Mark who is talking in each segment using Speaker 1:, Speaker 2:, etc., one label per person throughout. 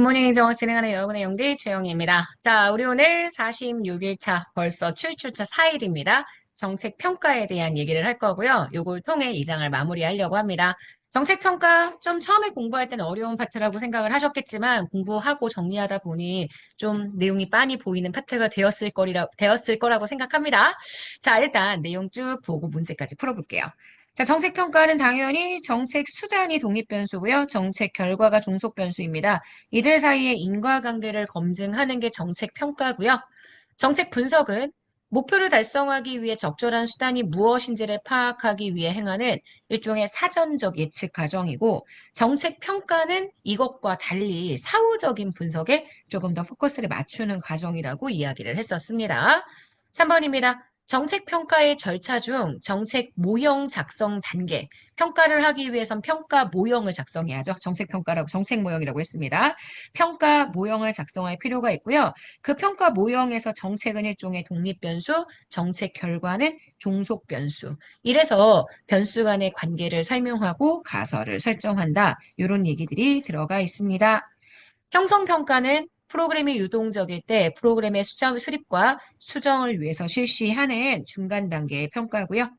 Speaker 1: 굿모닝 행정을 진행하는 여러분의 영디 최영희입니다. 자, 우리 오늘 46일차, 벌써 7주차 4일입니다. 정책 평가에 대한 얘기를 할 거고요. 요걸 통해 이 장을 마무리하려고 합니다. 정책 평가 좀 처음에 공부할 때는 어려운 파트라고 생각을 하셨겠지만 공부하고 정리하다 보니 좀 내용이 빤히 보이는 파트가 되었을 거라고 생각합니다. 자, 일단 내용 쭉 보고 문제까지 풀어볼게요. 자, 정책 평가는 당연히 정책 수단이 독립 변수고요. 정책 결과가 종속 변수입니다. 이들 사이의 인과관계를 검증하는 게 정책 평가고요. 정책 분석은 목표를 달성하기 위해 적절한 수단이 무엇인지를 파악하기 위해 행하는 일종의 사전적 예측 과정이고, 정책 평가는 이것과 달리 사후적인 분석에 조금 더 포커스를 맞추는 과정이라고 이야기를 했었습니다. 3번입니다. 정책 평가의 절차 중 정책 모형 작성 단계, 평가를 하기 위해선 평가 모형을 작성해야죠. 정책 평가라고 정책 모형이라고 했습니다. 평가 모형을 작성할 필요가 있고요. 그 평가 모형에서 정책은 일종의 독립 변수, 정책 결과는 종속 변수. 이래서 변수 간의 관계를 설명하고 가설을 설정한다. 이런 얘기들이 들어가 있습니다. 형성평가는 프로그램이 유동적일 때 프로그램의 수립과 수정을 위해서 실시하는 중간 단계의 평가고요.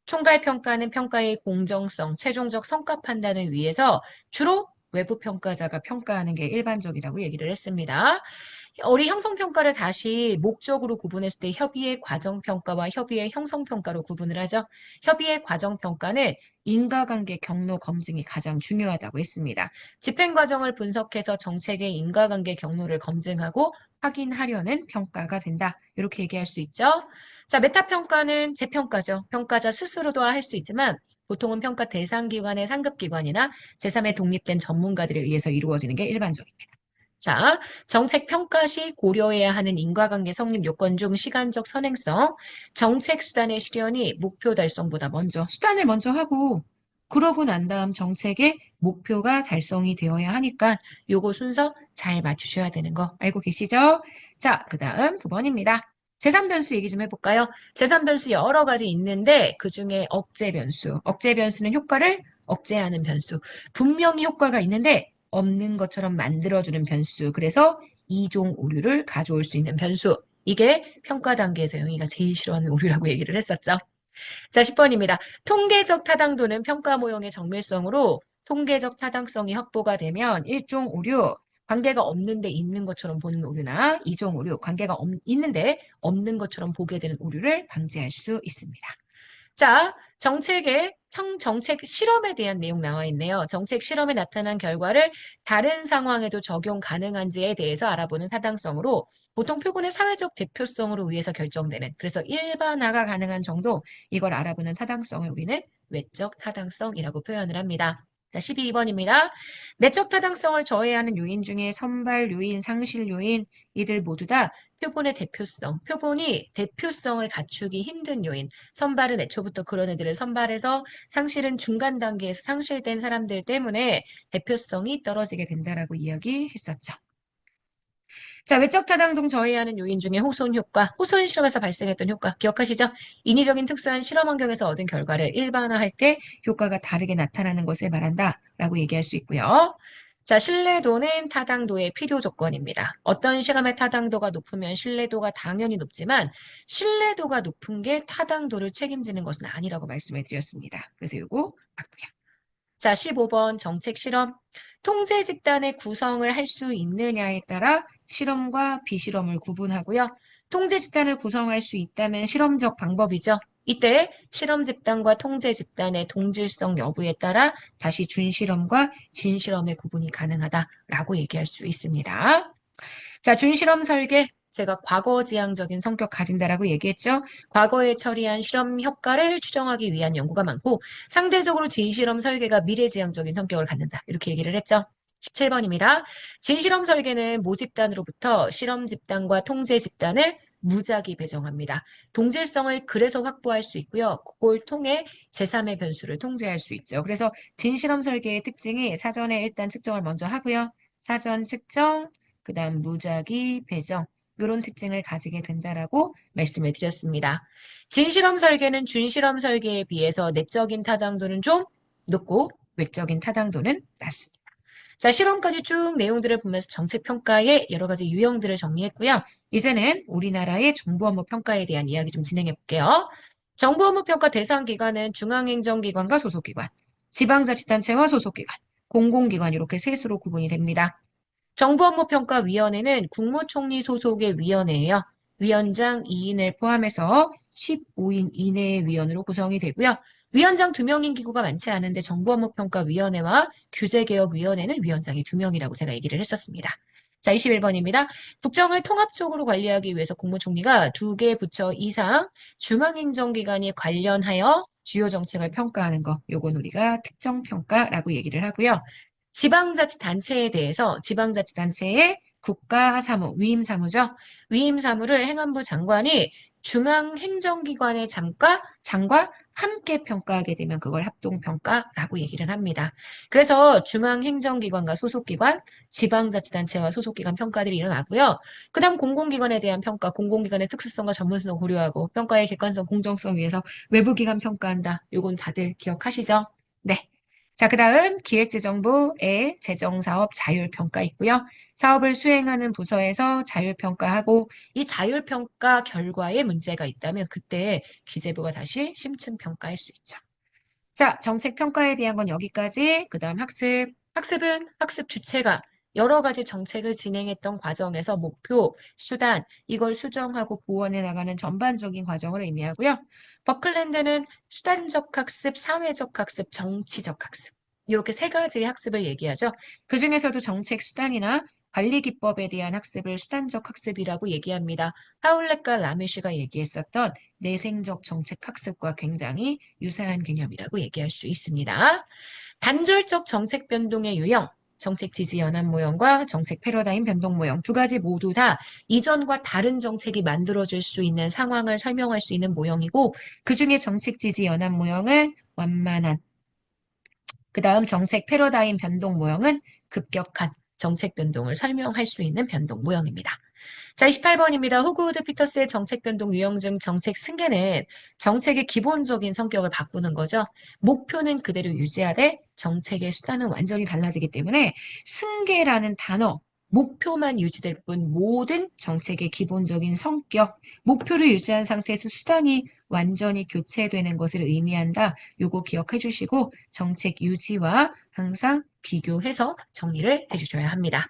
Speaker 1: 총괄평가는 평가의 공정성, 최종적 성과 판단을 위해서 주로 외부 평가자가 평가하는 게 일반적이라고 얘기를 했습니다. 우리 형성평가를 다시 목적으로 구분했을 때 협의의 과정평가와 협의의 형성평가로 구분을 하죠. 협의의 과정평가는 인과관계 경로 검증이 가장 중요하다고 했습니다. 집행 과정을 분석해서 정책의 인과관계 경로를 검증하고 확인하려는 평가가 된다. 이렇게 얘기할 수 있죠. 자, 메타평가는 재평가죠. 평가자 스스로도 할 수 있지만 보통은 평가 대상 기관의 상급 기관이나 제3의 독립된 전문가들에 의해서 이루어지는 게 일반적입니다. 자, 정책 평가 시 고려해야 하는 인과관계 성립 요건 중 시간적 선행성, 정책 수단의 실현이 목표 달성보다 먼저 수단을 먼저 하고 그러고 난 다음 정책의 목표가 달성이 되어야 하니까 요거 순서 잘 맞추셔야 되는 거 알고 계시죠? 자, 그 다음 9번입니다. 재산 변수 얘기 좀 해볼까요? 재산 변수 여러 가지 있는데 그중에 억제 변수. 억제 변수는 효과를 억제하는 변수. 분명히 효과가 있는데 없는 것처럼 만들어주는 변수. 그래서 이종 오류를 가져올 수 있는 변수. 이게 평가 단계에서 영희가 제일 싫어하는 오류라고 얘기를 했었죠. 자, 10번입니다. 통계적 타당도는 평가 모형의 정밀성으로 통계적 타당성이 확보가 되면 일종 오류, 관계가 없는데 있는 것처럼 보는 오류나 이종 오류, 관계가 있는데 없는 것처럼 보게 되는 오류를 방지할 수 있습니다. 자, 정책 실험에 대한 내용 나와 있네요. 정책 실험에 나타난 결과를 다른 상황에도 적용 가능한지에 대해서 알아보는 타당성으로 보통 표본의 사회적 대표성으로 의해서 결정되는, 그래서 일반화가 가능한 정도, 이걸 알아보는 타당성을 우리는 외적 타당성이라고 표현을 합니다. 자, 12번입니다. 내적 타당성을 저해하는 요인 중에 선발 요인, 상실 요인, 이들 모두 다 표본의 대표성, 표본이 대표성을 갖추기 힘든 요인, 선발은 애초부터 그런 애들을 선발해서 상실은 중간 단계에서 상실된 사람들 때문에 대표성이 떨어지게 된다라고 이야기했었죠. 자, 외적 타당동 저해하는 요인 중에 호손 효과, 호손 실험에서 발생했던 효과 기억하시죠? 인위적인 특수한 실험 환경에서 얻은 결과를 일반화할 때 효과가 다르게 나타나는 것을 말한다라고 얘기할 수 있고요. 자, 신뢰도는 타당도의 필요 조건입니다. 어떤 실험의 타당도가 높으면 신뢰도가 당연히 높지만 신뢰도가 높은 게 타당도를 책임지는 것은 아니라고 말씀을 드렸습니다. 그래서 이거 맞고요. 자, 15번 정책 실험. 통제 집단의 구성을 할 수 있느냐에 따라 실험과 비실험을 구분하고요. 통제 집단을 구성할 수 있다면 실험적 방법이죠. 이때 실험 집단과 통제 집단의 동질성 여부에 따라 다시 준실험과 진실험의 구분이 가능하다라고 얘기할 수 있습니다. 자, 준실험 설계. 제가 과거지향적인 성격 가진다라고 얘기했죠. 과거에 처리한 실험 효과를 추정하기 위한 연구가 많고 상대적으로 진실험 설계가 미래지향적인 성격을 갖는다. 이렇게 얘기를 했죠. 17번입니다. 진실험 설계는 모집단으로부터 실험 집단과 통제 집단을 무작위 배정합니다. 동질성을 그래서 확보할 수 있고요. 그걸 통해 제3의 변수를 통제할 수 있죠. 그래서 진실험 설계의 특징이 사전에 일단 측정을 먼저 하고요. 사전 측정, 그 다음 무작위 배정, 이런 특징을 가지게 된다라고 말씀을 드렸습니다. 진실험 설계는 준실험 설계에 비해서 내적인 타당도는 좀 높고 외적인 타당도는 낮습니다. 자, 실험까지 쭉 내용들을 보면서 정책평가의 여러 가지 유형들을 정리했고요. 이제는 우리나라의 정부 업무 평가에 대한 이야기 좀 진행해 볼게요. 정부 업무 평가 대상 기관은 중앙행정기관과 소속기관, 지방자치단체와 소속기관, 공공기관 이렇게 셋으로 구분이 됩니다. 정부업무평가위원회는 국무총리 소속의 위원회예요. 위원장 2인을 포함해서 15인 이내의 위원으로 구성이 되고요. 위원장 2명인 기구가 많지 않은데 정부업무평가위원회와 규제개혁위원회는 위원장이 2명이라고 제가 얘기를 했었습니다. 자, 21번입니다. 국정을 통합적으로 관리하기 위해서 국무총리가 2개 부처 이상 중앙행정기관이 관련하여 주요 정책을 평가하는 거, 요건 우리가 특정평가라고 얘기를 하고요. 지방자치단체에 대해서 지방자치단체의 국가사무, 위임사무죠. 위임사무를 행안부 장관이 중앙행정기관의 장과 함께 평가하게 되면 그걸 합동평가라고 얘기를 합니다. 그래서 중앙행정기관과 소속기관, 지방자치단체와 소속기관 평가들이 일어나고요. 그 다음 공공기관에 대한 평가, 공공기관의 특수성과 전문성을 고려하고 평가의 객관성, 공정성 위해서 외부기관 평가한다. 요건 다들 기억하시죠? 네. 자, 그 다음 기획재정부의 재정사업 자율평가 있고요. 사업을 수행하는 부서에서 자율평가하고 이 자율평가 결과에 문제가 있다면 그때 기재부가 다시 심층평가할 수 있죠. 자, 정책평가에 대한 건 여기까지. 그 다음 학습. 학습은 학습 주체가 여러 가지 정책을 진행했던 과정에서 목표, 수단, 이걸 수정하고 보완해 나가는 전반적인 과정을 의미하고요. 버클랜드는 수단적 학습, 사회적 학습, 정치적 학습. 이렇게 세 가지의 학습을 얘기하죠. 그 중에서도 정책 수단이나 관리 기법에 대한 학습을 수단적 학습이라고 얘기합니다. 하울렛과 라메쉬가 얘기했었던 내생적 정책 학습과 굉장히 유사한 개념이라고 얘기할 수 있습니다. 단절적 정책 변동의 유형, 정책 지지 연합 모형과 정책 패러다임 변동 모형 두 가지 모두 다 이전과 다른 정책이 만들어질 수 있는 상황을 설명할 수 있는 모형이고 그중에 정책 지지 연합 모형은 완만한 그 다음 정책 패러다임 변동 모형은 급격한 정책 변동을 설명할 수 있는 변동 모형입니다. 자, 28번입니다. 호그우드 피터스의 정책 변동 유형 중 정책 승계는 정책의 기본적인 성격을 바꾸는 거죠. 목표는 그대로 유지하되 정책의 수단은 완전히 달라지기 때문에 승계라는 단어, 목표만 유지될 뿐 모든 정책의 기본적인 성격, 목표를 유지한 상태에서 수단이 완전히 교체되는 것을 의미한다. 요거 기억해 주시고 정책 유지와 항상 비교해서 정리를 해주셔야 합니다.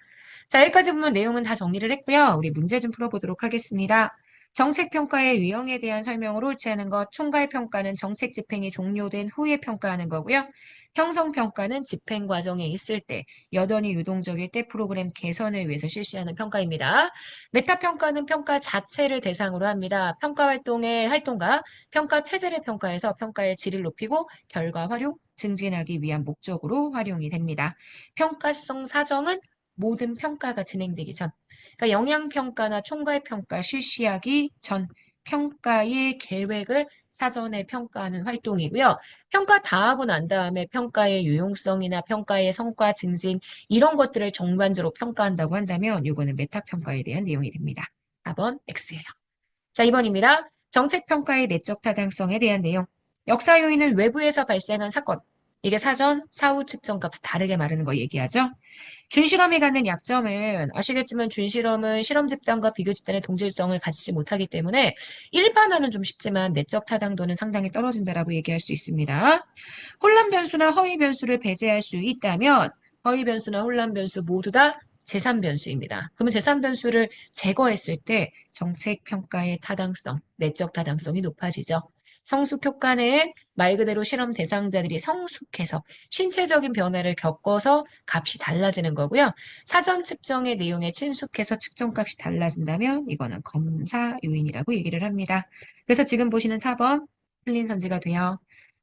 Speaker 1: 자, 여기까지 보면 내용은 다 정리를 했고요. 우리 문제 좀 풀어보도록 하겠습니다. 정책평가의 유형에 대한 설명으로 옳지 않은 것, 총괄평가는 정책 집행이 종료된 후에 평가하는 거고요. 형성평가는 집행 과정에 있을 때, 여전히 유동적일 때 프로그램 개선을 위해서 실시하는 평가입니다. 메타평가는 평가 자체를 대상으로 합니다. 평가 활동의 활동과 평가 체제를 평가해서 평가의 질을 높이고 결과 활용, 증진하기 위한 목적으로 활용이 됩니다. 평가성 사정은 모든 평가가 진행되기 전, 그러니까 영양평가나 총괄평가 실시하기 전 평가의 계획을 사전에 평가하는 활동이고요. 평가 다 하고 난 다음에 평가의 유용성이나 평가의 성과 증진 이런 것들을 전반적으로 평가한다고 한다면 이거는 메타평가에 대한 내용이 됩니다. 4번 X예요. 자, 2번입니다. 정책평가의 내적 타당성에 대한 내용. 역사 요인은 외부에서 발생한 사건. 이게 사전, 사후 측정 값을 다르게 말하는 거 얘기하죠. 준실험이 갖는 약점은 아시겠지만 준실험은 실험 집단과 비교 집단의 동질성을 갖지 못하기 때문에 일반화는 좀 쉽지만 내적 타당도는 상당히 떨어진다라고 얘기할 수 있습니다. 혼란 변수나 허위 변수를 배제할 수 있다면 허위 변수나 혼란 변수 모두 다 재산 변수입니다. 그러면 재산 변수를 제거했을 때 정책 평가의 타당성, 내적 타당성이 높아지죠. 성숙 효과는 말 그대로 실험 대상자들이 성숙해서 신체적인 변화를 겪어서 값이 달라지는 거고요. 사전 측정의 내용에 친숙해서 측정값이 달라진다면 이거는 검사 요인이라고 얘기를 합니다. 그래서 지금 보시는 4번 틀린 선지가 돼요.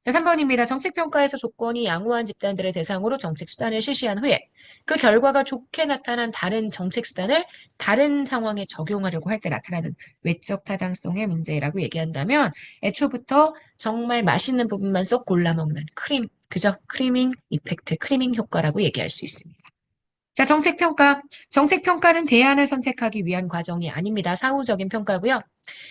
Speaker 1: 자, 3번입니다. 정책평가에서 조건이 양호한 집단들을 대상으로 정책 수단을 실시한 후에 그 결과가 좋게 나타난 다른 정책 수단을 다른 상황에 적용하려고 할 때 나타나는 외적 타당성의 문제라고 얘기한다면 애초부터 정말 맛있는 부분만 쏙 골라 먹는 크림, 그죠? 크리밍 이펙트, 크리밍 효과라고 얘기할 수 있습니다. 자, 정책평가. 정책평가는 대안을 선택하기 위한 과정이 아닙니다. 사후적인 평가고요.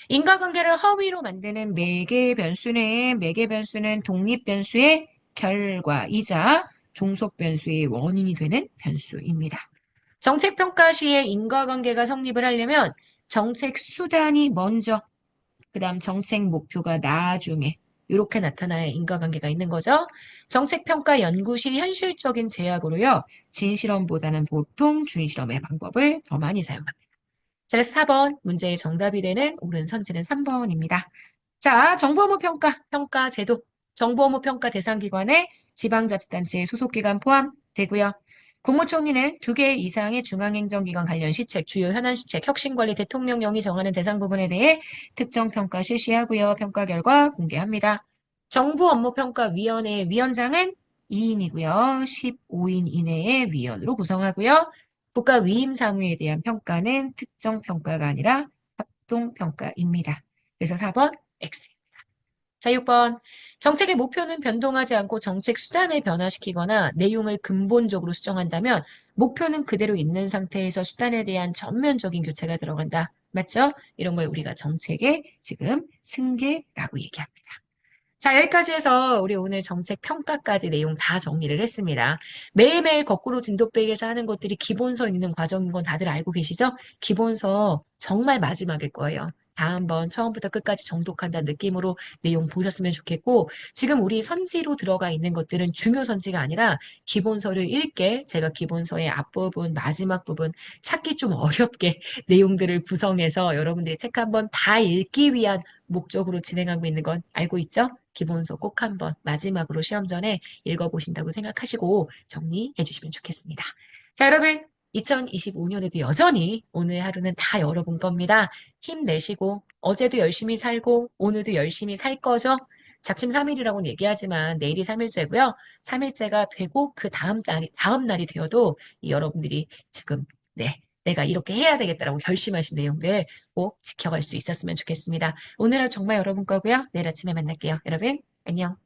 Speaker 1: 인과관계를 허위로 만드는 매개 변수는 독립 변수의 결과이자 종속 변수의 원인이 되는 변수입니다. 정책 평가 시에 인과관계가 성립을 하려면 정책 수단이 먼저, 그다음 정책 목표가 나중에 이렇게 나타나야 인과관계가 있는 거죠. 정책 평가 연구 시 현실적인 제약으로요. 진실험보다는 보통 준실험의 방법을 더 많이 사용합니다. 자, 그래서 4번 문제의 정답이 되는 옳은 선지는 3번입니다. 자, 정부업무 평가, 평가 제도. 정부업무 평가 대상 기관에 지방자치단체의 소속기관 포함되고요. 국무총리는 2개 이상의 중앙행정기관 관련 시책, 주요 현안 시책, 혁신관리 대통령령이 정하는 대상 부분에 대해 특정 평가 실시하고요. 평가 결과 공개합니다. 정부업무평가위원회 위원장은 2인이고요. 15인 이내의 위원으로 구성하고요. 국가 위임 사무에 대한 평가는 특정 평가가 아니라 합동 평가입니다. 그래서 4번 X. 자, 6번. 정책의 목표는 변동하지 않고 정책 수단을 변화시키거나 내용을 근본적으로 수정한다면 목표는 그대로 있는 상태에서 수단에 대한 전면적인 교체가 들어간다. 맞죠? 이런 걸 우리가 정책의 지금 승계라고 얘기합니다. 자, 여기까지 해서 우리 오늘 정책 평가까지 내용 다 정리를 했습니다. 매일매일 거꾸로 진돗배기에서 하는 것들이 기본서 읽는 과정인 건 다들 알고 계시죠? 기본서 정말 마지막일 거예요. 다음번 처음부터 끝까지 정독한다는 느낌으로 내용 보셨으면 좋겠고, 지금 우리 선지로 들어가 있는 것들은 중요 선지가 아니라 기본서를 읽게 제가 기본서의 앞부분, 마지막 부분 찾기 좀 어렵게 내용들을 구성해서 여러분들이 책 한번 다 읽기 위한 목적으로 진행하고 있는 건 알고 있죠? 기본서 꼭 한번 마지막으로 시험 전에 읽어보신다고 생각하시고 정리해 주시면 좋겠습니다. 자, 여러분. 2025년에도 여전히 오늘 하루는 다 여러분 겁니다. 힘내시고 어제도 열심히 살고 오늘도 열심히 살 거죠? 작심 3일이라고는 얘기하지만 내일이 3일째고요. 3일째가 되고 그 다음 날이 되어도 여러분들이 지금 네, 내가 이렇게 해야 되겠다라고 결심하신 내용들 꼭 지켜갈 수 있었으면 좋겠습니다. 오늘은 정말 여러분 거고요. 내일 아침에 만날게요. 여러분, 안녕.